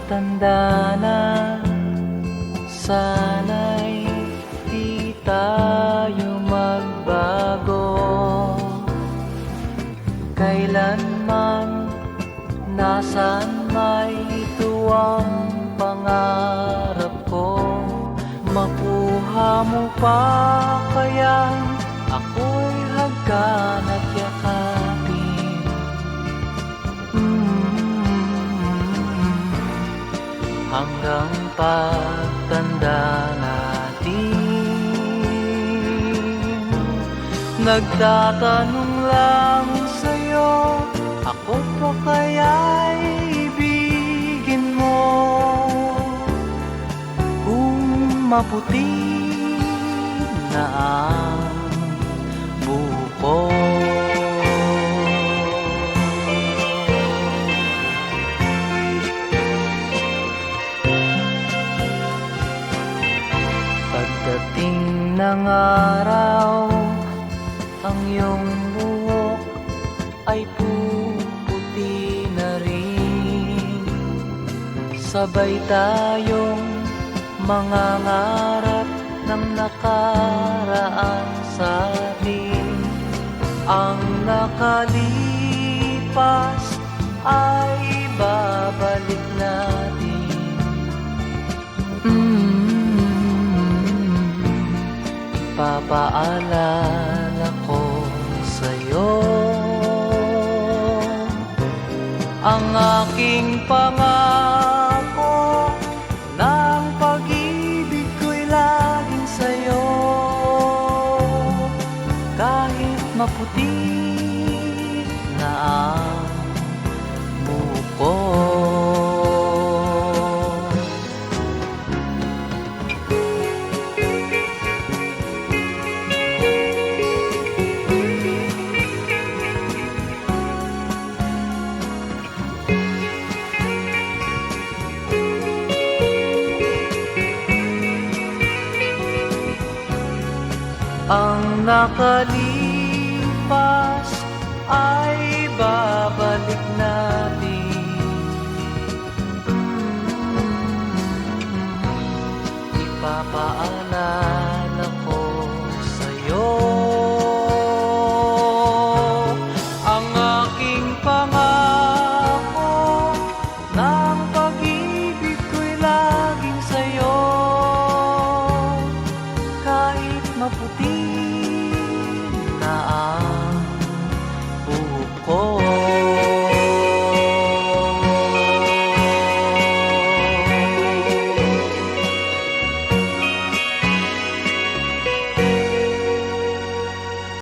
Tanda na, sana'y di tayo magbago. Kailanman, nasaan may tuwang pangarap ko. Makuha mo pa kaya ako'y hagkan at yakapin. Hanggang pagtanda natin, nagtatanong lang sa'yo, ako pa kaya'y ibigin mo? Kung maputi na ang buko. Pagdating ng araw, ang iyong buhok ay puputi na rin. Sabay tayong mangangarap ng nakaraan sa atin. Ang nakalipas ay babalik natin. Ipapaalala ko sa'yo ang aking pangako, ng pag-ibig ko'y laging sa'yo. Kahit maputi na ang buko. Ang nakalipas ay babalik natin. Ipapaalala ko sa'yo ang aking pangako, ng pag-ibig ko'y laging sa'yo. Kahit maputi na ang buhok ko.